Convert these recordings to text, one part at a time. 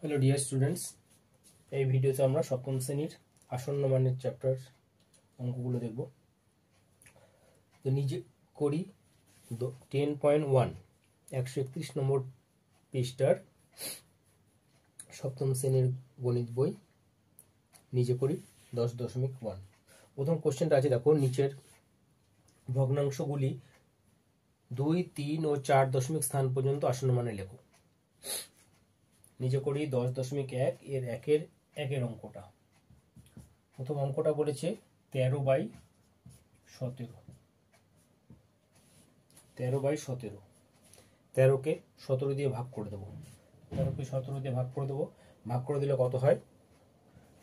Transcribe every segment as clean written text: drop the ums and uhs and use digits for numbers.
Hello dear students, এই ভিডিওতে আমরা সপ্তম শ্রেণীর আসন্ন মানের চ্যাপ্টার অঙ্কগুলো দেখব। তো নিজে করি 10.1 131 নম্বর পৃষ্ঠার সপ্তম শ্রেণীর গণিত বই নিজে করি 10.1। প্রথম কোশ্চেনটা আছে, দেখো নিচের ভগ্নাংশগুলি 2, 3 ও 4 দশমিক স্থান পর্যন্ত আসন্ন মানে লেখো। নিজে করি 10.1 এর একের অঙ্কটা। প্রথম অঙ্কটা বলেছে 13/17। 13/17, 13কে 17 দিয়ে ভাগ করে দেবো। 13কে 17 দিয়ে ভাগ করে দেবো। ভাগ করে দিলে কত হয়?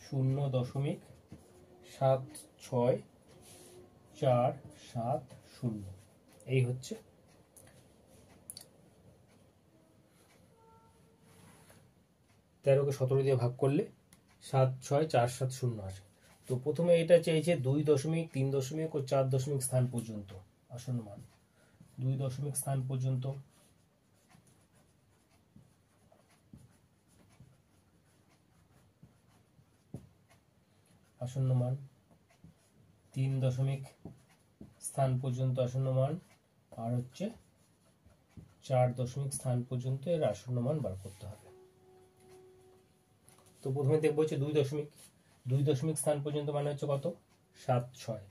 0.76470। এই হচ্ছে তেরোকে 17 দিয়ে ভাগ করলে 76470 আসে। তো প্রথমে এটা চেয়েছে 2 দশমিক, 3 দশমিক ও 4 দশমিক স্থান পর্যন্ত আসন্ন মান। 2 দশমিক স্থান পর্যন্ত আসন্ন মান, 3 দশমিক স্থান পর্যন্ত আসন্ন মান, আর হচ্ছে 4 দশমিক স্থান পর্যন্ত এর আসন্ন মান বার করতে হবে। তো প্রথমে দেখবো হচ্ছে 2 দশমিক স্থান পর্যন্ত মানে হচ্ছে কত? 7, 6।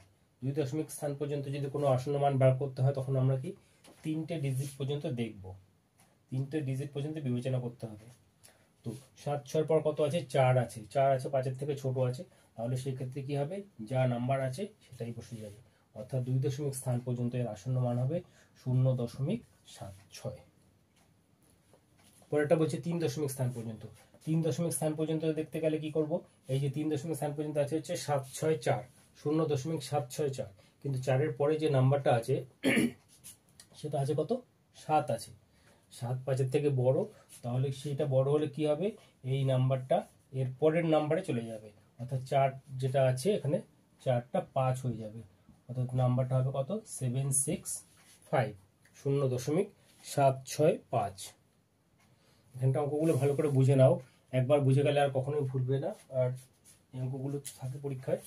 2 দশমিক স্থান পর্যন্ত যদি কোনো আসন্ন মান বার করতে হয় তখন আমরা কি 3টে ডিজিট পর্যন্ত দেখব। 3টে ডিজিট পর্যন্ত বিবেচনা করতে হবে। তো 7, 6 পর কত আছে? 4 আছে। 4 আছে, 5-এর থেকে ছোট আছে, তাহলে সেই ক্ষেত্রে কি হবে? যা নাম্বার আছে সেটাই বসে যাবে। অর্থাৎ 2 দশমিক স্থান পর্যন্ত এর আসন্ন মান হবে 0.76। পরেরটা বলছে 3 দশমিক স্থান পর্যন্ত। 3 দশমিক স্থান পর্যন্ত দেখতে গেলে কি করব? এই যে 3 দশমিক স্থান পর্যন্ত আছে হচ্ছে 764, 0.764, কিন্তু 4-এর পরে যে নাম্বারটা আছে সেটা আছে কত? 7 আছে। 7 5-এর থেকে বড়, তাহলে সেটা বড় হলে কি হবে? এই নাম্বারটা এর পরের নাম্বারে চলে যাবে। অর্থাৎ 4 যেটা আছে এখানে 4টা 5 হয়ে যাবে। অর্থাৎ নাম্বারটা হবে কত? 765, 0.765। এখানটা অঙ্কগুলো ভালো করে বুঝে নাও, একবার বুঝে গেলে আর কখনোই ভুলবে না, আর এই অঙ্কগুলো থাকে পরীক্ষায়।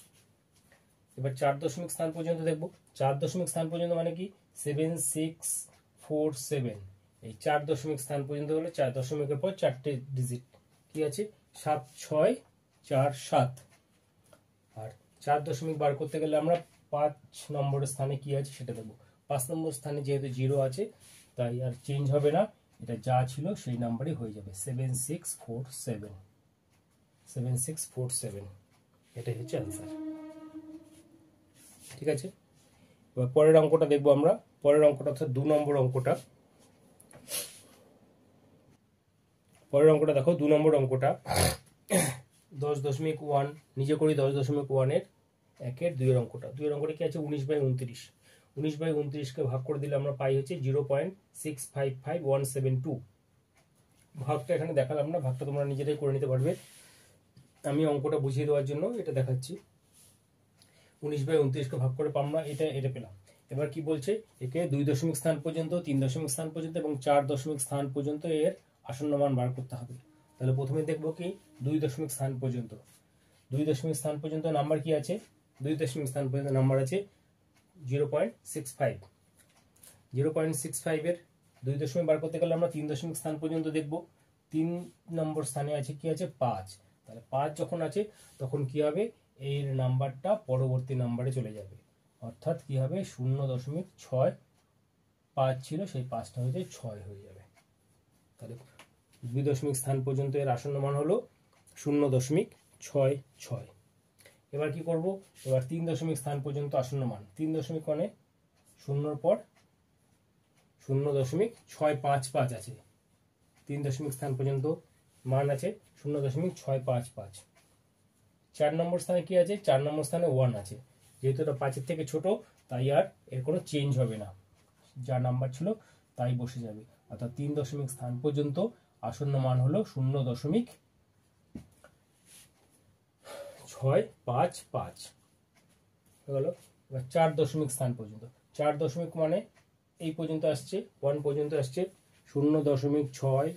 এবার 4 দশমিক স্থান পর্যন্ত দেখবো। 4 দশমিক স্থান পর্যন্ত মানে কি? 7647। এই 4 দশমিক স্থান পর্যন্ত হলে 4 দশমিকের পর 4টে ডিজিট কি আছে? 7647। আর 4 দশমিক বার করতে গেলে আমরা 5 নম্বরের স্থানে কি আছে সেটা দেখবো। 5 নম্বর স্থানে যেহেতু 0 আছে তাই আর চেঞ্জ হবে না, এটা যা ছিল সেই নাম্বারই হয়ে যাবে। 7647। এটাই হচ্ছে অ্যান্সার। ঠিক আছে, এবার পরের অঙ্কটা দেখবো আমরা। পরের অঙ্কটা অর্থাৎ 2 নম্বর অঙ্কটা। পরের অঙ্কটা দেখো, 2 নম্বর অঙ্কটা 10.1 নিজে করি 10.1 এর 2 অঙ্কটা। 2 অঙ্কটা কি আছে? 19/29। 19/29কে ভাগ করে দিলে আমরা পাই হচ্ছে 0.655172। ভাগটা এখানে দেখালাম না, ভাগটা তোমরা নিজেরাই করে নিতে পারবে। আমি অঙ্কটা বুঝিয়ে দেওয়ার জন্য এটা দেখাচ্ছি। 19/29কে ভাগ করে আমরা এটা পেলাম। এবার কি বলছে? একে 2 দশমিক স্থান পর্যন্ত, 3 দশমিক স্থান পর্যন্ত এবং 4 দশমিক স্থান পর্যন্ত এর আসন্ন মান বার করতে হবে। তাহলে প্রথমে দেখবো কি 2 দশমিক স্থান পর্যন্ত। 2 দশমিক স্থান পর্যন্ত নাম্বার কি আছে? 2 দশমিক স্থান পর্যন্ত নাম্বার আছে 0.65। 0.65 এর 2 দশমিক বার করতে গেলে আমরা 3 দশমিক স্থান পর্যন্ত দেখব। 3 নম্বর স্থানে আছে কি আছে? 5। তাহলে 5 যখন আছে তখন কি হবে? এর নাম্বারটা পরবর্তী নাম্বারে চলে যাবে। অর্থাৎ কি হবে? 0.65 ছিল, সেই 5টা হয়ে 6 হয়ে যাবে। তাহলে 2 দশমিক স্থান পর্যন্ত এর আসন্ন মান হলো 0.66। এবার কি করব? এবার 3 দশমিক স্থান পর্যন্ত আসন্ন মান। 3 দশমিক মানে 0-র পর 0.655 আছে। 3 দশমিক স্থান পর্যন্ত মান আছে 0.655। 4 নম্বর স্থানে কি আছে? 4 নম্বর স্থানে 1 আছে। যেহেতু এটা 5-এর থেকে ছোট তাই আর এর কোনো চেঞ্জ হবে না, যা নাম্বার ছিল তাই বসে যাবে। অর্থাৎ 3 দশমিক স্থান পর্যন্ত আসন্ন মান হলো 0.655 হয়ে গেল। এবার 4 দশমিক স্থান পর্যন্ত। 4 দশমিক মানে এই পর্যন্ত আসছে, 1 পর্যন্ত আসছে, 0.6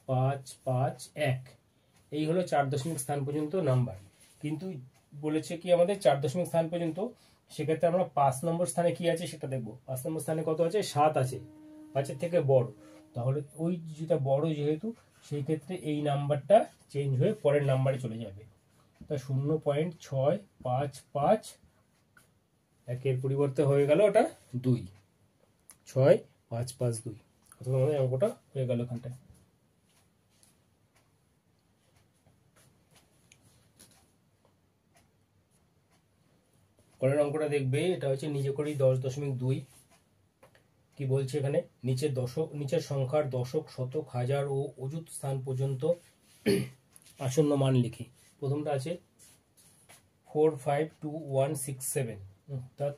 5 5 1, এই হলো 4 দশমিক স্থান পর্যন্ত নাম্বার। কিন্তু বলেছে কি আমাদের 4 দশমিক স্থান পর্যন্ত, সেক্ষেত্রে আমরা 5 নম্বর স্থানে কি আছে সেটা দেখবো। 5 নম্বর স্থানে কত আছে? 7 আছে, 5-এর থেকে বড়। তাহলে ওই যেটা বড় যেহেতু, সেই ক্ষেত্রে এই নাম্বারটা চেঞ্জ হয়ে পরের নাম্বারে চলে যাবে। তা 0.655, একের পরিবর্তে হয়ে গেল ওটা 2, 6552, অথবা আমাদের অঙ্কটা হয়ে গেল এখানটায়। পরের অঙ্কটা দেখবে, এটা হচ্ছে নিজে করেই 10.2। কি বলছে এখানে? নিচের সংখ্যার দশক, শতক, হাজার ও অযুত স্থান পর্যন্ত আসন্ন মান লিখি। প্রথমটা আছে 452167, অর্থাৎ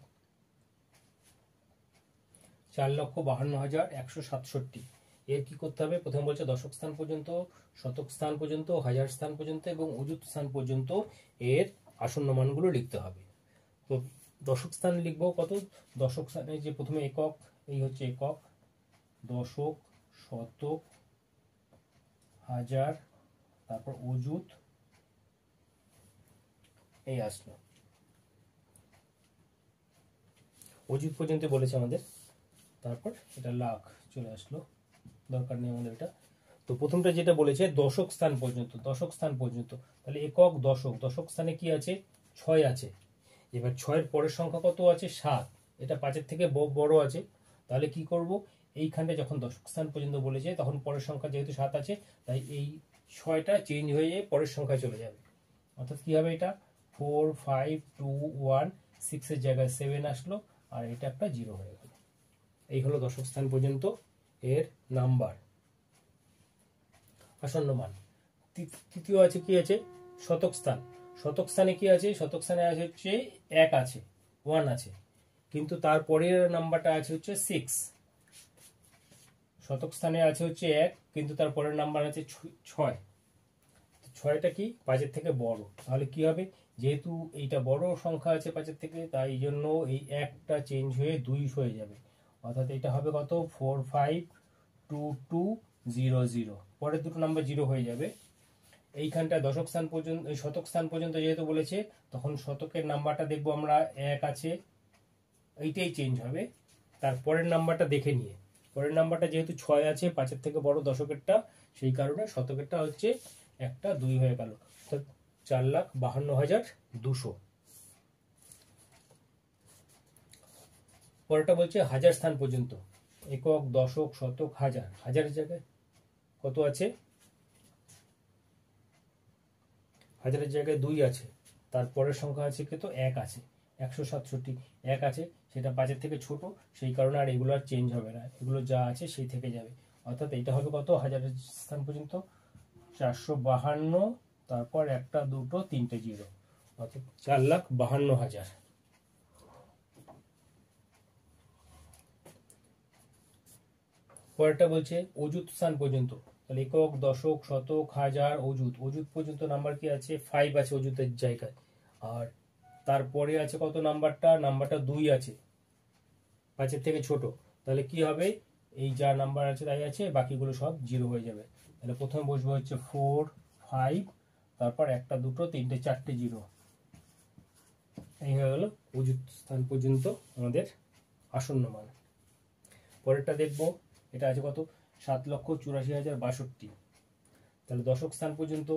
4,52,167। এর কি করতে হবে? প্রথমে বলছে দশক স্থান পর্যন্ত, শতক স্থান পর্যন্ত, হাজার স্থান পর্যন্ত এবং অযুত স্থান পর্যন্ত এর আসন্ন মানগুলো লিখতে হবে। তো দশক স্থান লিখবো কত? দশক স্থানে যে প্রথমে একক, এই হচ্ছে একক, দশক, শতক, হাজার, তারপর অযুত, এই আসলো অযুত পর্যন্ত বলেছে আমাদের। তারপর এটা লাখ চলে আসলো, দরকার নেই আমাদের এটা। তো প্রথমটা যেটা বলেছে দশক স্থান পর্যন্ত, দশক স্থান পর্যন্ত, তাহলে একক, দশক, দশক স্থানে কি আছে? 6 আছে। এবার 6-এর পরের সংখ্যা কত আছে? 7, এটা 5-এর থেকে বড় আছে। তাহলে কি করব? এইখানটা যখন দশক স্থান পর্যন্ত বলেছে, তখন পরের সংখ্যা যেহেতু 7 আছে, তাই এই 6টা চেঞ্জ হয়ে পরের সংখ্যায় চলে যাবে। অর্থাৎ কি হবে? এটা 4521, 6-এর জায়গায় 7 আসলো, আর এটা একটা 0 হয়ে গেল। এই হলো দশক স্থান পর্যন্ত এর নাম্বার, আসন্ন মান। তৃতীয় আছে কি আছে? শতক স্থান। শতক স্থানে কি আছে? শতক স্থানে আছে হচ্ছে 1 আছে, 1 আছে, কিন্তু তারপরের নাম্বারটা আছে হচ্ছে 6। শতক স্থানে আছে হচ্ছে 1, কিন্তু তারপরের নাম্বার আছে 6। 6টা কি? 5-এর থেকে বড়। তাহলে কি হবে? যেহেতু এইটা বড় সংখ্যা আছে 5-এর থেকে, তাই জন্য এই 1টা চেঞ্জ হয়ে 2 হয়ে যাবে। অর্থাৎ এটা হবে কত? 452200। পরের দুটো নাম্বার 0 হয়ে যাবে। এইখানটা দশক স্থান পর্যন্ত, শতক স্থান পর্যন্ত যেহেতু বলেছে, তখন শতকের নাম্বারটা দেখবো আমরা 1 আছে, এইটাই চেঞ্জ হবে। তারপরের নাম্বারটা দেখে নিয়ে, পরের নাম্বারটা যেহেতু 6 আছে, 5-এর থেকে বড় দশকেরটা, সেই কারণে শতকেরটা হচ্ছে একটা 2 হয়ে গেল, অর্থাৎ 4,52,200। পরেরটা বলছে হাজার স্থান পর্যন্ত, একক, দশক, শতক, হাজার। হাজারের জায়গায় কত আছে? হাজারের জায়গায় 2 আছে, তারপরের সংখ্যা আছে কত? 1 আছে, 167, 1 আছে, সেটা 5-এর থেকে ছোট, সেই কারণে আর এগুলো আর চেঞ্জ হবে না, এগুলো যা আছে সেই থেকে যাবে। অর্থাৎ এইটা হবে কত? হাজারের স্থান পর্যন্ত 452, তারপর একটা, দুটো, তিনটে 0, অর্থাৎ 4,52,000। পরেরটা বলছে অযুত স্থান পর্যন্ত, তাহলে একক, দশক, শতক, হাজার, অযুত। অযুত পর্যন্ত নাম্বার কি আছে? 5 আছে অযুতের জায়গায়। আর তারপরে আছে কত নাম্বারটা? নাম্বারটা 2 আছে, 5-এর থেকে ছোট। তাহলে কি হবে? এই যা নাম্বার আছে তাই আছে, বাকিগুলো সব 0 হয়ে যাবে। তাহলে প্রথমে বসবে হচ্ছে 4, 5, তারপর একটা, দুটো, তিনটে, চারটে 0। এই হয়ে গেল অযুত স্থান পর্যন্ত আমাদের আসন্ন মান। পরেরটা দেখবো, এটা আছে কত? 7,84,062। তাহলে দশক স্থান পর্যন্ত,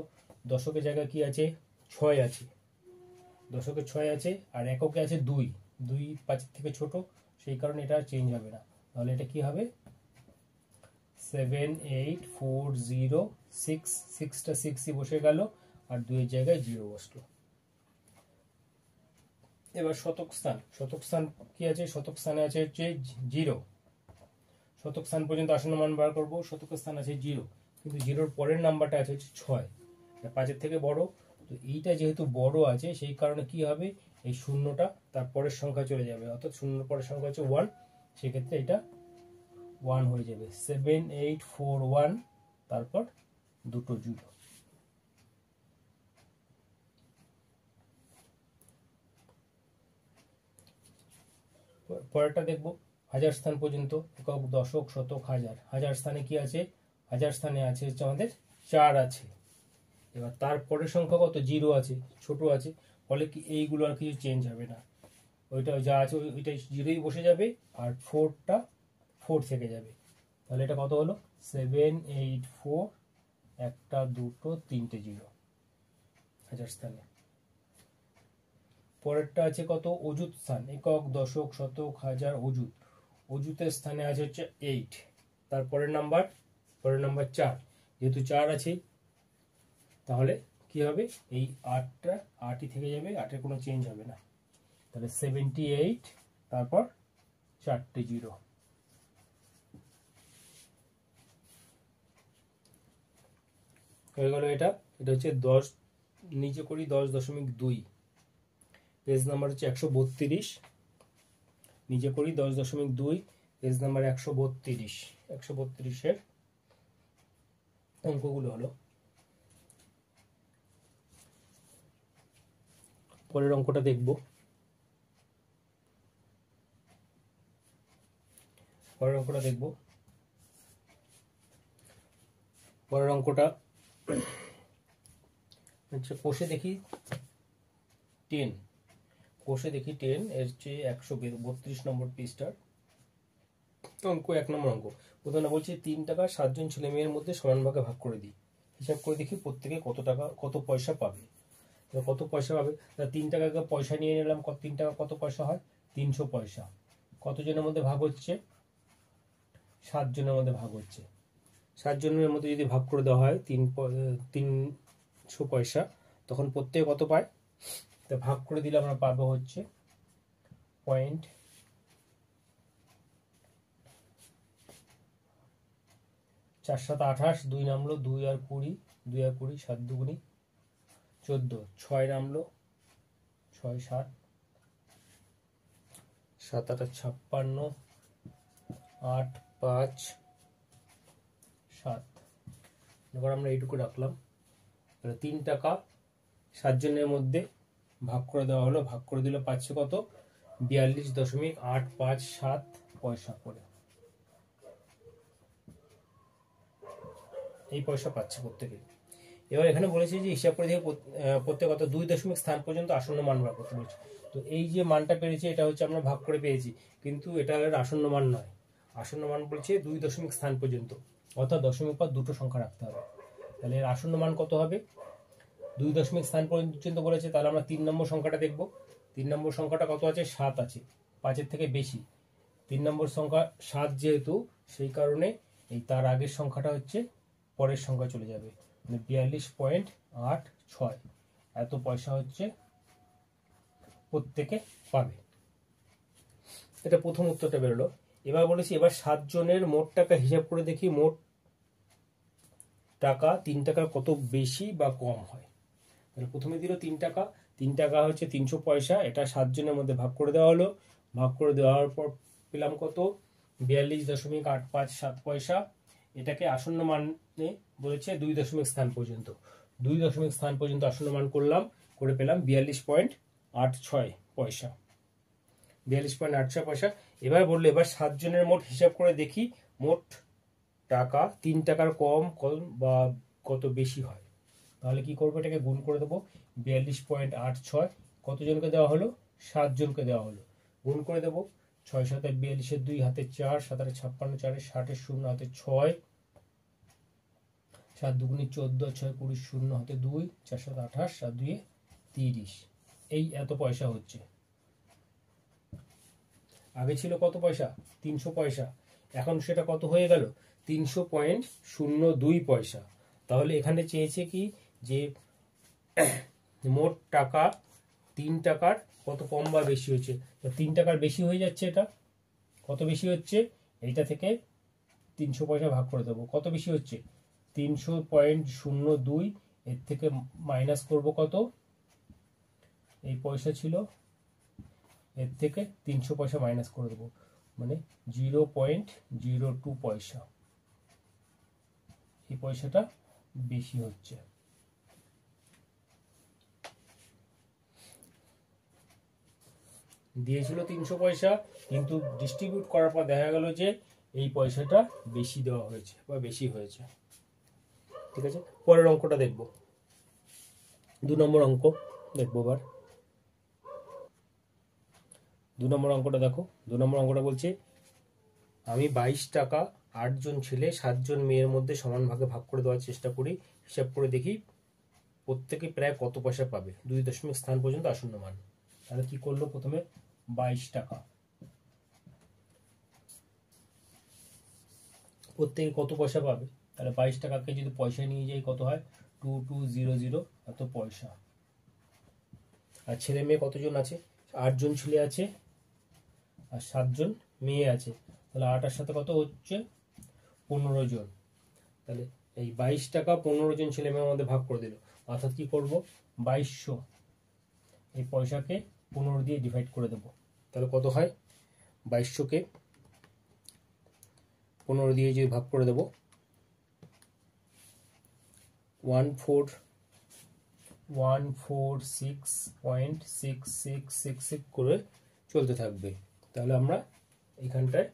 দশকের জায়গায় কি আছে? 6 আছে, দশকে 6 আছে, আর এককে আছে 2, 2 5-এর থেকে ছোট, সেই কারণে এটা চেঞ্জ হবে না। তাহলে এটা কি হবে? 7,8,4,0,6, 6টা 6ই বসে গেল, আর 2-এর জায়গায় 0 বসলো। এবার শতক স্থান। শতক স্থান কি আছে? শতক স্থানে আছে হচ্ছে 0। শতক স্থান পর্যন্ত আসন্ন মান বার করবো, শতক স্থান আছে 0, কিন্তু 0-র পরের নাম্বারটা আছে হচ্ছে 6, 5-এর থেকে বড়। তো এইটা যেহেতু বড় আছে, সেই কারণে কি হবে? এই শূন্যটা তার পরের সংখ্যা চলে যাবে, অর্থাৎ শূন্যর পরের সংখ্যা হচ্ছে 1, সেক্ষেত্রে এটা 1 হয়ে যাবে। 7,8,4,1, তারপর দুটো 0। পরেরটা দেখবো হাজার স্থান পর্যন্ত, একক, দশক, শতক, হাজার। হাজার স্থানে কি আছে? হাজার স্থানে আছে হচ্ছে আমাদের 4 আছে। এবার তারপরের সংখ্যা কত, 0 আছে, ছোট আছে, ফলে কি এইগুলো আর কিছু চেঞ্জ হবে না, ওইটা যা আছে ওইটা 0ই বসে যাবে, আর 4টা 4 থেকে যাবে। তাহলে এটা কত হলো, 7 8 4, একটা দুটো তিনটে 0 হাজার স্থানে। পরেরটা আছে কত, অযুত স্থান, একক দশক শতক হাজার অযুত। অযুতের স্থানে আছে হচ্ছে 8। তারপরের নাম্বার 4, যেহেতু 4 আছে তাহলে কি হবে, এই 8টা 8ই থেকে যাবে, 8-এর কোনো চেঞ্জ হবে না। তাহলে 78, তারপর 4টে 0। হয়ে গেল এটা হচ্ছে 10, নিচে করি 10.2, পেজ নাম্বার হচ্ছে 132, নিচে করি 10.2, পেজ নাম্বার 132। 132-এর অঙ্কগুলো হলো, পরের অঙ্কটা দেখব। পরের অঙ্কটা হচ্ছে কোষে দেখি 10, এর চেয়ে 132 নম্বর পৃষ্ঠার অঙ্ক, 1 নম্বর অঙ্ক। প্রথমে বলছি 3 টাকা 7 জন ছেলে মেয়ের মধ্যে সমান ভাগে ভাগ করে দিই, হিসাব করে দেখি প্রত্যেকে কত পয়সা পাবে। কত পয়সা পাবে, 3 টাকাকে পয়সা নিয়ে নিলাম, 3 টাকা কত পয়সা হয়, 300 পয়সা। কতজনের মধ্যে ভাগ হচ্ছে, 7 জনের মধ্যে ভাগ হচ্ছে। 7 জনের মধ্যে যদি ভাগ করে দেওয়া হয় 300 পয়সা, তখন প্রত্যেকে কত পায়, তা ভাগ করে দিলে আমরা পাবো হচ্ছে 0.4 7 28, 2 নামলো 2 আর 20, 7 দুগুনি 14, 6 নামলো 6 7 7 8 56, 8 5 7। এবার আমরা এইটুকু রাখলাম। তাহলে 3 টাকা 7 জনের মধ্যে ভাগ করে দেওয়া হলো, ভাগ করে দিলে পাচ্ছে কত, 42.857 পয়সা করে। এই পয়সা পাচ্ছে প্রত্যেকে। এবার এখানে বলেছে যে হিসাব করে দেখে প্রত্যেক কত 2 দশমিক স্থান পর্যন্ত আসন্ন মান বার করতে বলছে। তো এই যে মানটা পেয়েছি এটা হচ্ছে আমরা ভাগ করে পেয়েছি, কিন্তু এটা আসন্ন মান নয়। আসন্ন মান বলছে 2 দশমিক স্থান পর্যন্ত, অর্থাৎ দশমিক পর দুটো সংখ্যা রাখতে হবে। তাহলে এর আসন্ন মান কত হবে, 2 দশমিক স্থান পর্যন্ত বলেছে। তাহলে আমরা 3 নম্বর সংখ্যাটা দেখব। 3 নম্বর সংখ্যাটা কত আছে, 7 আছে, 5-এর থেকে বেশি। 3 নম্বর সংখ্যা 7 যেহেতু, সেই কারণে এই তার আগের সংখ্যাটা হচ্ছে পরের সংখ্যা চলে যাবে, মানে 42.86 এত পয়সা হচ্ছে প্রত্যেকে পাবে। এটা প্রথম উত্তরটা বেরোলো। এবার বলেছি এবার 7 জনের মোট টাকা হিসাব করে দেখি, মোট টাকা 3 টাকার কত বেশি বা কম হয়। তাহলে প্রথমে দিল 3 টাকা, 3 টাকা হচ্ছে 300 পয়সা, এটা 7 জনের মধ্যে ভাগ করে দেওয়া হলো। ভাগ করে দেওয়ার পর পেলাম কত, 42.857 পয়সা। এটাকে আসন্ন মানে বলেছে 2 দশমিক স্থান পর্যন্ত, 2 দশমিক স্থান পর্যন্ত আসন্ন মান করলাম, করে পেলাম 42.86 পয়সা, 42.86 পয়সা। এবার বললো এবার 7 জনের মোট হিসাব করে দেখি মোট টাকা 3 টাকার কম বা কত বেশি হয়। তাহলে কি করবো, এটাকে গুণ করে দেবো। 42.86 কতজনকে দেওয়া হলো, 7 জনকে দেওয়া হলো, গুণ করে দেবো। 6 7 42, 2 হাতে 4, 7 8 56, 4 60, 0 হাতে 6, 7 দুগুনি 14, 6 20, 0 হাতে 2, 4 7 28, 7 2 30। এই এত পয়সা হচ্ছে। আগে ছিল কত পয়সা, 300 পয়সা, এখন সেটা কত হয়ে গেল, 300.02 পয়সা। তাহলে এখানে চেয়েছে কি যে মোট টাকা 3 টাকার কত কম বা বেশি হচ্ছে। 3 টাকার বেশি হয়ে যাচ্ছে, এটা কত বেশি হচ্ছে, এইটা থেকে 300 পয়সা ভাগ করে দেবো, কত বেশি হচ্ছে 300.02, এর থেকে মাইনাস করব কত, এই পয়সা ছিল, এর থেকে 300 পয়সা মাইনাস করে দেবো, মানে 0.02 পয়সা। এই পয়সাটা বেশি হচ্ছে। দিয়েছিল 300 পয়সা, কিন্তু ডিস্ট্রিবিউট করার পর দেখা গেল যে এই পয়সাটা বেশি দেওয়া হয়েছে বা বেশি হয়েছে। ঠিক আছে, পরের অঙ্কটা দেখব, 2 নম্বর অঙ্ক দেখবো। এবার 2 নম্বর অঙ্কটা দেখো। 2 নম্বর অঙ্কটা বলছে আমি 22 টাকা 8 জন ছেলে 7 জন মেয়ের মধ্যে সমান ভাগে ভাগ করে দেওয়ার চেষ্টা করি, হিসাব করে দেখি প্রত্যেকে প্রায় কত পয়সা পাবে 2 দশমিক স্থান পর্যন্ত আসন্ন মান। তাহলে কি করলো, প্রথমে 22 টাকা প্রত্যেকে কত পয়সা পাবে, তাহলে 22 টাকাকে যদি পয়সা নিয়ে যাই কত হয়, 2200 এত পয়সা। আর ছেলে মেয়ে কতজন আছে, 8 জন ছেলে আছে আর 7 জন মেয়ে আছে, তাহলে 8 এর সাথে কত হচ্ছে 15 জন। তাহলে এই 22 টাকা 15 জন ছেলে মেয়ের মধ্যে ভাগ করে দিল, অর্থাৎ কি করব 2200 এই পয়সাকে 15 দিয়ে ডিভাইড করে দেব। তাহলে কত হয়, 2200 কে 15 দিয়ে যদি ভাগ করে দেব 146.6666 করে চলতে থাকবে। তাহলে আমরা এখানটায়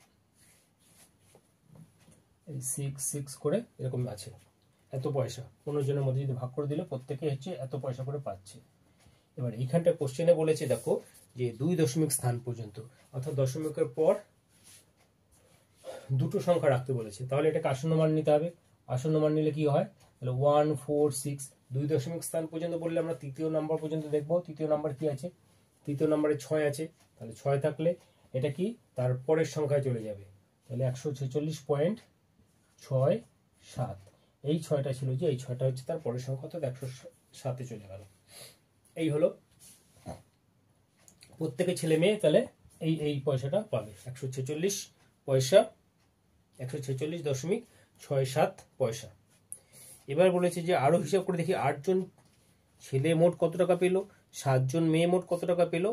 66 করে এরকম আছে, এত পয়সা 15 জনের মধ্যে যদি ভাগ করে দিলে প্রত্যেকে হচ্ছে এত পয়সা করে পাচ্ছে। এবার এইখানটা কোশ্চেনে বলেছে দেখো যে 2 দশমিক স্থান পর্যন্ত, অর্থাৎ দশমিকের পর দুটো সংখ্যা রাখতে বলেছে, তাহলে এটাকে আসন্ন মান নিতে হবে। আসন্ন মান নিলে কি হয়, তাহলে 146 2 দশমিক স্থান পর্যন্ত বললে আমরা তৃতীয় নাম্বার পর্যন্ত দেখবো। তৃতীয় নাম্বার কি আছে, তৃতীয় নাম্বারে 6 আছে, তাহলে 6 থাকলে এটা কি তার পরের সংখ্যায় চলে যাবে, তাহলে 146.67। এই 6টা ছিল যে এই 6টা হচ্ছে তার পরের সংখ্যা, অর্থাৎ 107-এ চলে গেল। এই হলো প্রত্যেকে ছেলে মেয়ে তাহলে এই পয়সাটা পাবে 146 পয়সা, 146.67 পয়সা। এবার বলেছে যে আরো হিসাব করে দেখি 8 জন ছেলে মোট কত টাকা পেল, 7 জন মেয়ে মোট কত টাকা পেল,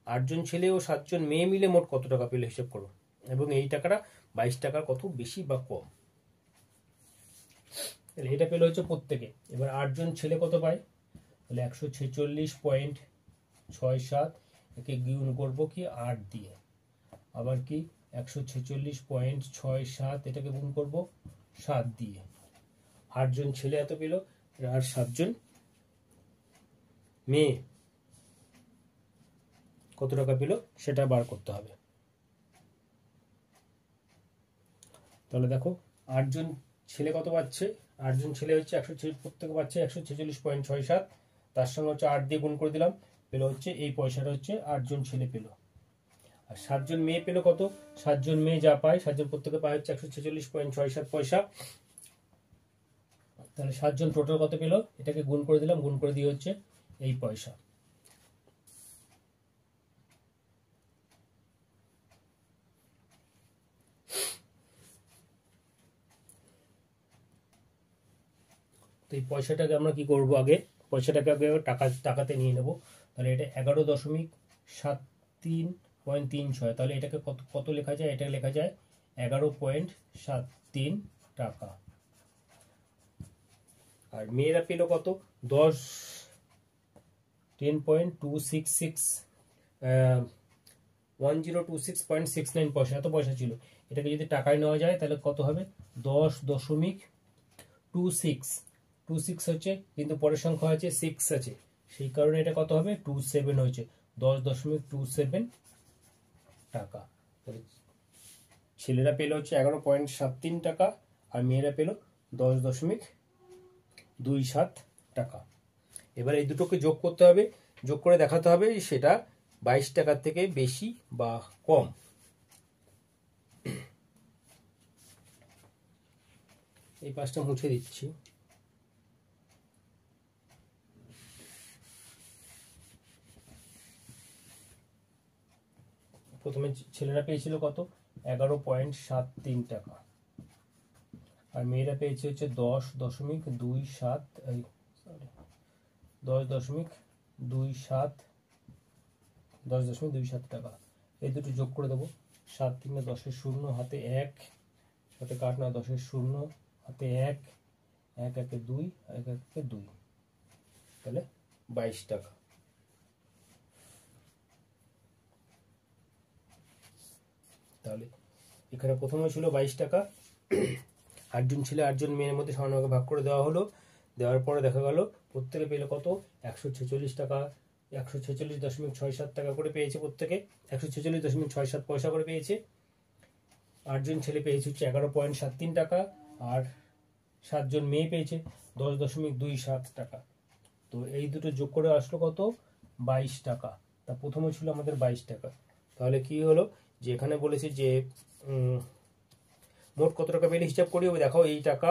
8 জন ছেলে ও 7 জন মেয়ে মিলে মোট কত টাকা পেল হিসাব করো, এবং এই টাকাটা 22 টাকার কত বেশি বা কম। তাহলে এটা পেলো হচ্ছে প্রত্যেকে। এবার 8 জন ছেলে কত পায়, তাহলে 146.67 একে গুণ করবো কি 8 দিয়ে, আবার কি 146.67 এটাকে গুণ করবো 7 দিয়ে। 8 জন ছেলে এত পেল, আর 7 জন মেয়ে কত টাকা পেল সেটা বার করতে হবে। তাহলে দেখো 8 জন ছেলে কত পাচ্ছে, 8 জন ছেলে হচ্ছে প্রত্যেকে পাচ্ছে 146.67, তার সঙ্গে হচ্ছে 8 দিয়ে গুণ করে দিলাম, পেলো হচ্ছে এই পয়সাটা হচ্ছে 8 জন ছেলে পেলো। আর 7 জন মেয়ে পেলো কত, 7 জন মেয়ে যা পায় 7 জন প্রত্যেকে পায় হচ্ছে 146.67 পয়সা। তাহলে 7 জন টোটাল কত পেলো, এটাকে গুণ করে দিলাম, গুণ করে দিয়ে হচ্ছে এই পয়সা। এই পয়সাটাকে আমরা কি করব, আগে পয়সাটাকে আগে টাকাতে নিয়ে নেব। তাহলে এটা 11.73.36, তাহলে এটাকে কত কত লেখা যায়, এটা লেখা যায় 11.73 টাকা। আর মেয়েরা পেল কত, 1026.69 পয়সা, এত পয়সা ছিল। এটাকে যদি টাকায় নেওয়া যায় তাহলে কত হবে, 10.26 হচ্ছে, কিন্তু পরের সংখ্যা আছে 6 আছে, সেই কারণে এটা কত হবে 27 হয়েছে, 10.27 টাকা। ছেলেরা পেল হচ্ছে 11.73 টাকা, আর মেয়েরা পেল 10.27 টাকা। এবার এই দুটোকে যোগ করতে হবে, যোগ করে দেখাতে হবে সেটা 22 টাকার থেকে বেশি বা কম। এই পাঁচটা মুছে দিচ্ছি। প্রথমে ছেলেরা পেয়েছিল কত, 11.73 টাকা, আর মেয়েরা পেয়েছে হচ্ছে 10.27 টাকা। এই দুটো যোগ করে দেবো, 7 3 10 শূন্য, হাতে 1, সাথে কাট না 10 শূন্য, হাতে 1, 1 1 2, 1 1 2, তাহলে 22 টাকা। তাহলে এখানে প্রথমে ছিল 22 টাকা, 8 জন ছেলে 8 জন মেয়ের মধ্যে সমানভাগে ভাগ করে দেওয়া হলো। দেওয়ার পরে দেখা গেল প্রত্যেকে পেলে কত, 146 টাকা, 146.67 টাকা করে পেয়েছে প্রত্যেকে, 146.67 পয়সা করে পেয়েছে। 8 জন ছেলে পেয়েছে হচ্ছে 11.73 টাকা, আর 7 জন মেয়ে পেয়েছে 10.27 টাকা। তো এই দুটো যোগ করে আসলো কত, 22 টাকা। তা প্রথমে ছিল আমাদের 22 টাকা। তাহলে কি হলো, যে এখানে বলেছে যে মোট কত টাকা পেলে হিসাব করি, দেখাও এই টাকা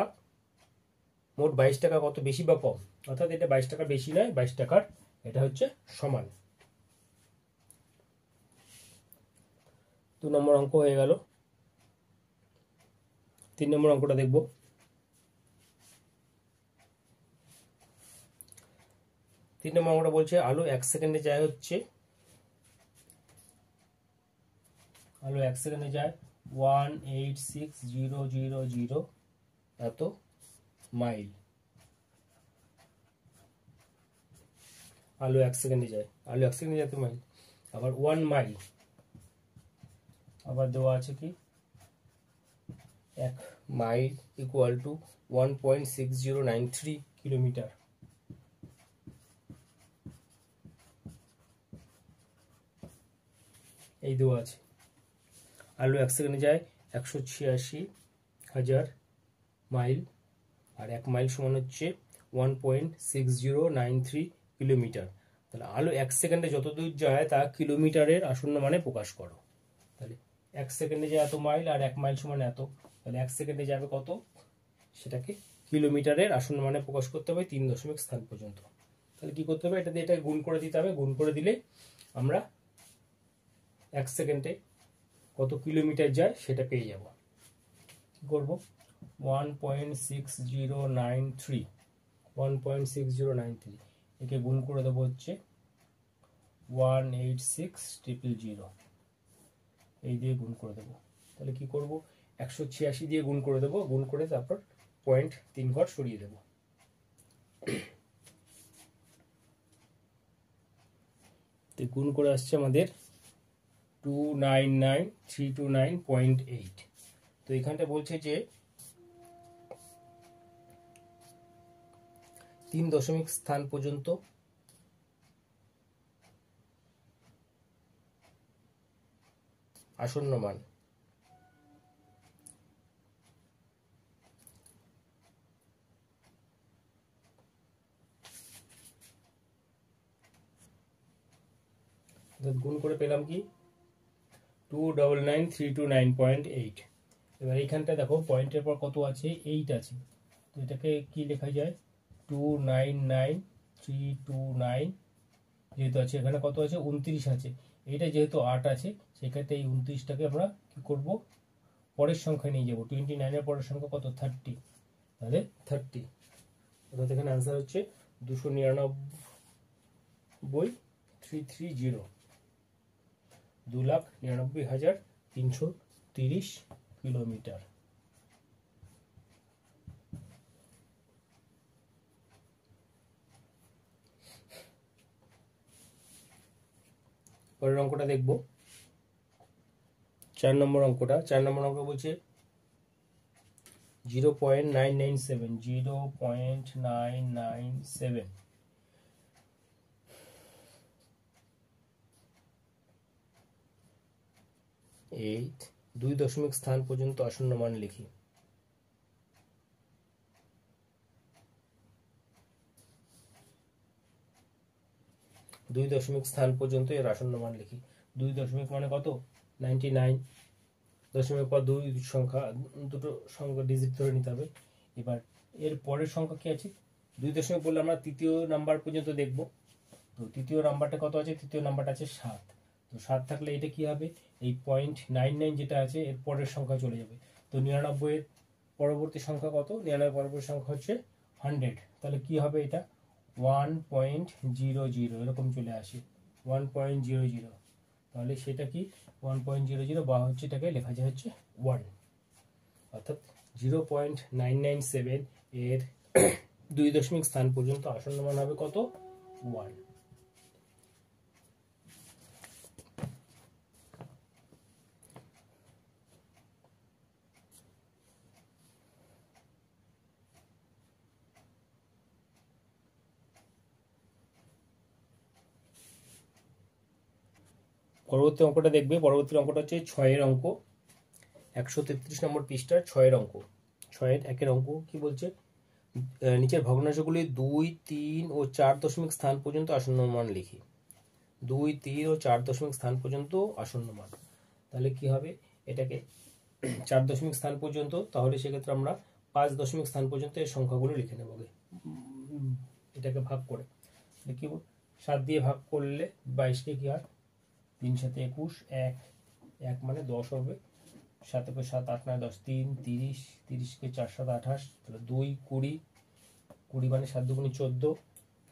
মোট 22 টাকা কত বেশি বা কম, অর্থাৎ এটা 22 টাকা বেশি নয়, 22 টাকার এটা হচ্ছে সমান। 2 নম্বর অঙ্ক হয়ে গেল। 3 নম্বর অঙ্কটা দেখব। 3 নম্বর অঙ্কটা বলছে আলু 1 সেকেন্ডে যায় হচ্ছে, আলু 1 সেকেন্ডে যায় 186,000 এত মাইল। আলু 1 সেকেন্ডে যায়, আলু 1 সেকেন্ডে যায় এত মাইল। আবার 1 মাইল আবার দেওয়া আছে কি, 1 মাইল ইকুয়াল টু 1.6093 কিলোমিটার। এই দেওয়া আছে আলু 1 সেকেন্ডে যায় 186,000 মাইল, আর 1 মাইল সমান হচ্ছে 1.6093 কিলোমিটার। তাহলে আলু 1 সেকেন্ডে যত দূর যায় তা কিলোমিটারের আসন্ন মানে প্রকাশ করো। তাহলে 1 সেকেন্ডে যায় এত মাইল, আর 1 মাইল সমান এত, তাহলে 1 সেকেন্ডে যাবে কত, সেটাকে কিলোমিটারের আসন্ন মানে প্রকাশ করতে হবে 3 দশমিক স্থান পর্যন্ত। তাহলে কি করতে হবে, এটা দিয়ে এটাকে গুণ করে দিতে হবে। গুণ করে দিলে আমরা 1 সেকেন্ডে কত কিলোমিটার যায় সেটা পেয়ে যাব। কি করব, 1.6093 একে গুণ করে দেবো হচ্ছে 186,000, এই দিয়ে গুণ করে দেবো। তাহলে কি করব, 186 দিয়ে গুণ করে দেবো, গুণ করে তারপর 0.3 ঘর সরিয়ে দেবো। তো গুণ করে আসছে আমাদের 299,329.8। তো এখানটা বলছে যে 3 দশমিক স্থান পর্যন্ত আসন্ন মান। গুণ করে পেলাম কি 299,329.8। এবার এইখানটা দেখো পয়েন্টের পর কত আছে, 8 আছে। তো এটাকে কি লেখা যায়, 299,329 যেহেতু আছে, এখানে কত আছে 29 আছে, এইটা যেহেতু 8 আছে, সেক্ষেত্রে এই 29টাকে আমরা কি করব, পরের সংখ্যায় নিয়ে যাব। 29 পরের সংখ্যা কত, 30। তাহলে 30, অর্থাৎ এখানে আনসার হচ্ছে 299,330, 2,99,330 কিলোমিটার। পরের অঙ্কটা দেখব, 4 নম্বর অঙ্কটা। 4 নম্বর অঙ্ক বলছে 0.997 2 দশমিক স্থান পর্যন্ত আসন্ন মান লিখি। 2 দশমিক স্থান পর্যন্ত এর আসন্ন মান লিখি। 2 দশমিক মানে কত, 99, দশমিক পর দুটো সংখ্যা ডিজিট ধরে নিতে হবে। এবার এর পরের সংখ্যা কি আছে, 2 দশমিক বললে আমরা তৃতীয় নাম্বার পর্যন্ত দেখব। তো তৃতীয় নাম্বারটা কত আছে, তৃতীয় নাম্বারটা আছে 7। তো 7 থাকলে এটা কি হবে, এই 0.99 যেটা আছে এর পরের সংখ্যা চলে যাবে। তো 99 এর পরবর্তী সংখ্যা কত, 99 পরবর্তী সংখ্যা হচ্ছে 100। তাহলে কি হবে, এটা 1.00 এরকম চলে আসে, 1.00। তাহলে সেটা কি 1.00 বা হচ্ছে এটাকে লেখা যায় হচ্ছে 1, অর্থাৎ 0.997 এর 2 দশমিক স্থান পর্যন্ত আসন্ন মান হবে কত, 1। পরবর্তী অঙ্কটা দেখবে। পরবর্তী অঙ্কটা হচ্ছে 6-এর অঙ্ক, 133 নম্বর পৃষ্ঠার 6-এর অঙ্ক। 6-এর 1-এর অঙ্ক কি বলছে, নিচের ভগ্নাংশগুলি 2, 3 ও 4 দশমিক স্থান পর্যন্ত আসন্ন মান লিখি। 2, 3 ও 4 দশমিক স্থান পর্যন্ত আসন্ন মান। তাহলে কি হবে, এটাকে 4 দশমিক স্থান পর্যন্ত, তাহলে সেক্ষেত্রে আমরা 5 দশমিক স্থান পর্যন্ত এই সংখ্যাগুলো লিখে নেব। এটাকে ভাগ করে কি 7 দিয়ে ভাগ করলে 22কে কি হয়, 3 7 21, 1 মানে 10 হবে, 7 কে 7 8 9 10, 3 30, 30কে 4 7 28, 2 20, 20 মানে 7 2 14,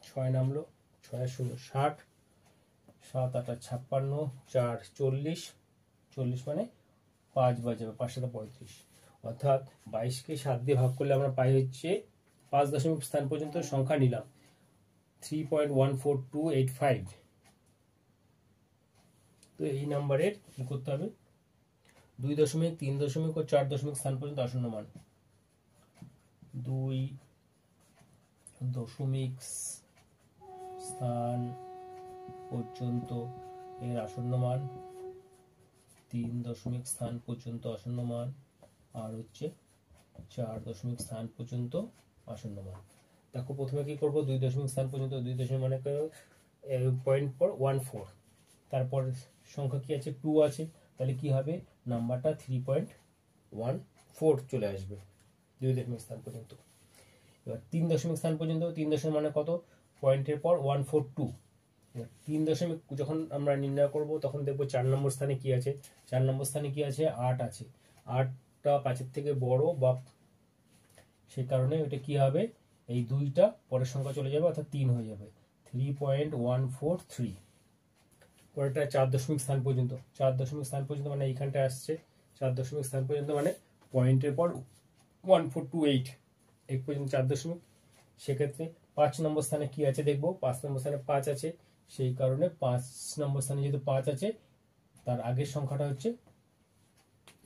6 নামলো, 6 16 60, 7 8 56, 4 40, 40 মানে 5 বাজাবে, 5 7 35। অর্থাৎ 22কে 7 দিয়ে ভাগ করলে আমরা পাই হচ্ছে 5 দশমিক স্থান পর্যন্ত সংখ্যা নিলাম 3.14285। তো এই নাম্বারের কি করতে হবে, 2 দশমিক 3 দশমিক ও 4 দশমিক স্থান পর্যন্ত আসন্ন মান। 2 দশমিক স্থান পর্যন্ত এর আসন্ন মান, 3 দশমিক স্থান পর্যন্ত আসন্ন মান, আর হচ্ছে 4 দশমিক স্থান পর্যন্ত আসন্ন মান। দেখো প্রথমে কি করব, 2 দশমিক স্থান পর্যন্ত, 2 দশমিক মানে পয়েন্ট পর 14, তারপর সংখ্যা কি আছে 2 আছে, তাহলে কি হবে নাম্বারটা 3.14 চলে আসবে 2 দশমিক স্থান পর্যন্ত। এবার 3 দশমিক স্থান পর্যন্ত, 3 দশমিক মানে কত, পয়েন্টের পর 142। 3 দশমিক যখন আমরা নির্ণয় করব তখন দেখবো 4 নম্বর স্থানে কি আছে, 4 নম্বর স্থানে কি আছে 8 আছে, 8টা 5-এর থেকে বড়, বা সেই কারণে এটা কি হবে, এই 2টা পরের সংখ্যা চলে যাবে, অর্থাৎ 3 হয়ে যাবে, 3.143। পরেরটা 4 দশমিক স্থান পর্যন্ত, 4 দশমিক স্থান পর্যন্ত মানে এইখানটা আসছে 4 দশমিক স্থান পর্যন্ত মানে পয়েন্টের পর 1428, এই পর্যন্ত 4 দশমিক। সেক্ষেত্রে 5 নম্বর স্থানে কি আছে দেখবো, 5 নম্বর স্থানে 5 আছে, সেই কারণে 5 নম্বর স্থানে যেহেতু 5 আছে, তার আগের সংখ্যাটা হচ্ছে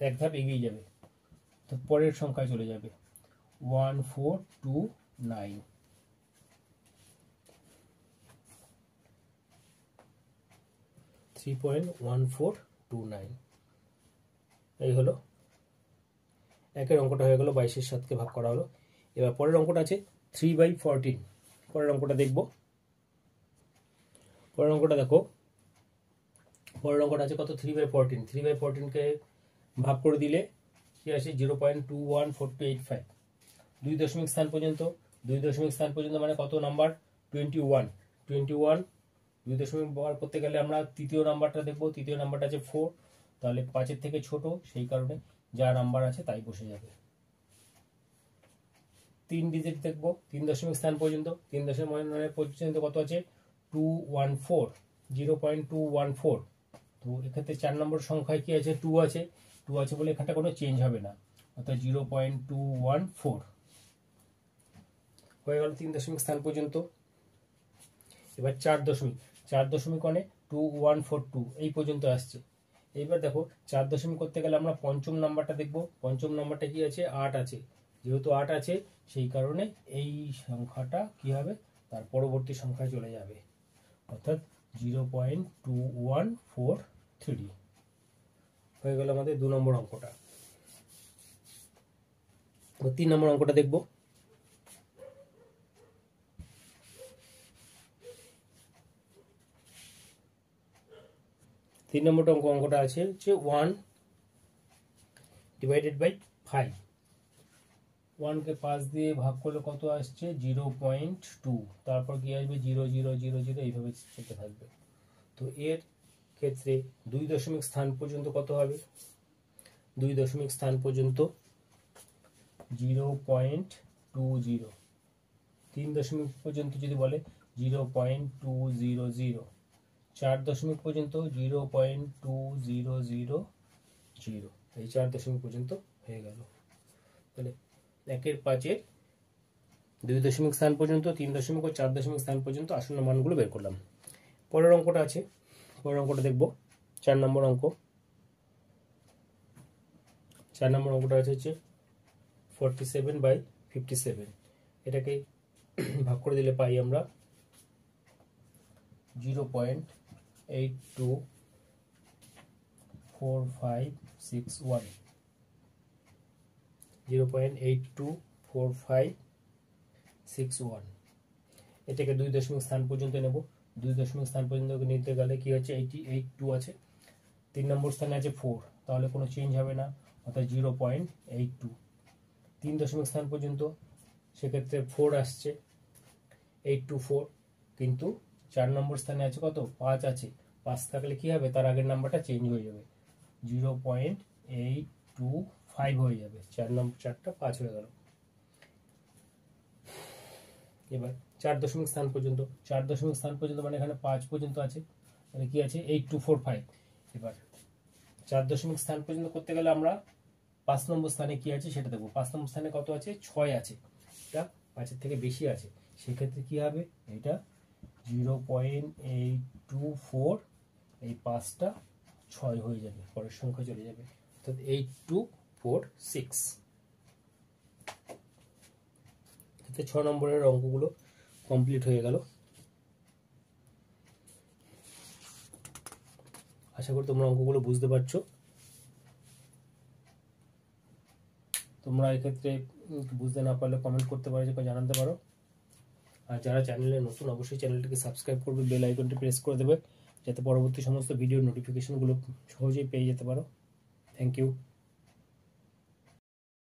এক ধাপ এগিয়ে যাবে, তো পরের সংখ্যায় চলে যাবে 1429। এই হলো 1-এর অঙ্কটা হয়ে গেল, 22-এর 7কে ভাগ করা হলো। এবার পরের অঙ্কটা আছে 3/14। পরের অঙ্কটা দেখবো। পরের অঙ্কটা দেখো, পরের অঙ্কটা আছে কত, 3/14। 3/14কে ভাগ করে দিলে কি আসে 0.214285। 2 দশমিক স্থান পর্যন্ত, 2 দশমিক স্থান পর্যন্ত মানে কত নাম্বার, 21। 2 দশমিক ব্যবহার করতে গেলে আমরা তৃতীয় নাম্বারটা দেখবো, তৃতীয় নাম্বারটা আছে 4, তাহলে 5-এর থেকে ছোট, সেই কারণে যা নাম্বার আছে তাই বসে যাবে। 3 ডিজিট দেখবো, 3 দশমিক স্থান পর্যন্ত, 3 দশমিক পর্যন্ত কত আছে 214, 0.214। তো এক্ষেত্রে 4 নম্বর সংখ্যায় কি আছে 2 আছে, 2 আছে বলে এখানটা কোনো চেঞ্জ হবে না, অর্থাৎ 0.214 হয়ে গেল 3 দশমিক স্থান পর্যন্ত। এবার 4 দশমিক, 4 দশমিক মানে 2142 এই পর্যন্ত আসছে। এইবার দেখো 4 দশমিক করতে গেলে আমরা পঞ্চম নাম্বারটা দেখবো, পঞ্চম নাম্বারটা কি আছে 8 আছে, যেহেতু 8 আছে সেই কারণে এই সংখ্যাটা কি হবে তার পরবর্তী সংখ্যায় চলে যাবে, অর্থাৎ 0.2143 হয়ে গেল আমাদের 2 নম্বর অঙ্কটা। 3 নম্বর অঙ্কটা দেখবো। 3 নম্বরটা অঙ্কটা আছে হচ্ছে 1/5। 1কে 5 দিয়ে ভাগ করলে কত আসছে 0.2, তারপর কি আসবে 0.000 এইভাবে চলতে থাকবে। তো এর ক্ষেত্রে 2 দশমিক স্থান পর্যন্ত কত হবে, 2 দশমিক স্থান পর্যন্ত 0.20, 3 দশমিক পর্যন্ত যদি বলে 0.200, 4 দশমিক পর্যন্ত 0.2000, এই 4 দশমিক পর্যন্ত হয়ে গেল। তাহলে 1-এর 5-এর 2 দশমিক স্থান পর্যন্ত, 3 দশমিক ও 4 দশমিক স্থান পর্যন্ত আসন্ন মানগুলো বের করলাম। পরের অঙ্কটা আছে, পরের অঙ্কটা দেখব 4 নম্বর অঙ্ক। 4 নম্বর অঙ্কটা আছে 47/57। এটাকে ভাগ করে দিলে পাই আমরা 0.82 0.824561 0.824561 এটাকে 2 দশমিক স্থান পর্যন্ত নেব। 2 দশমিক স্থান পর্যন্ত নিতে গেলে কি হচ্ছে 82 আছে, 3 নম্বর স্থানে আছে 4, তাহলে কোনো চেঞ্জ হবে না, অর্থাৎ 0.82। 3 দশমিক স্থান পর্যন্ত সেক্ষেত্রে 4 আসছে 824, কিন্তু 4 নম্বর স্থানে আছে কত 5 আছে, 5 থাকলে কি হবে তার আগের নাম্বারটা চেঞ্জ হয়ে যাবে, 0.825 হয়ে যাবে, 4 নম্বর 4টা 5 হয়ে গেল। এবার 4 দশমিক স্থান পর্যন্ত, 4 দশমিক স্থান পর্যন্ত মানে এখানে 5 পর্যন্ত আছে, মানে কি আছে 8245। এবার 4 দশমিক স্থান পর্যন্ত করতে গেলে আমরা 5 নম্বর স্থানে কি আছে সেটা দেখবো। 5 নম্বর স্থানে কত আছে 6 আছে, এটা 5-এর থেকে বেশি আছে, সেক্ষেত্রে কি হবে এটা 0.824, এই 5টা 6 হয়ে যাবে, পরের সংখ্যা চলে যাবে, অর্থাৎ 8246। 6 নম্বরের অঙ্কগুলো কমপ্লিট হয়ে গেল। আশা করি তোমরা অঙ্কগুলো বুঝতে পারছো। তোমরা এক্ষেত্রে বুঝতে না পারলে কমেন্ট করতে পারো, জানাতে পারো। আর যারা চ্যানেলে নতুন অবশ্যই চ্যানেলটিকে সাবস্ক্রাইব করবে, বেল আইকনটি প্রেস করে দেবে, যাতে পরবর্তী সমস্ত ভিডিও নোটিফিকেশনগুলো সহজেই পেয়ে যেতে পারো। Thank you.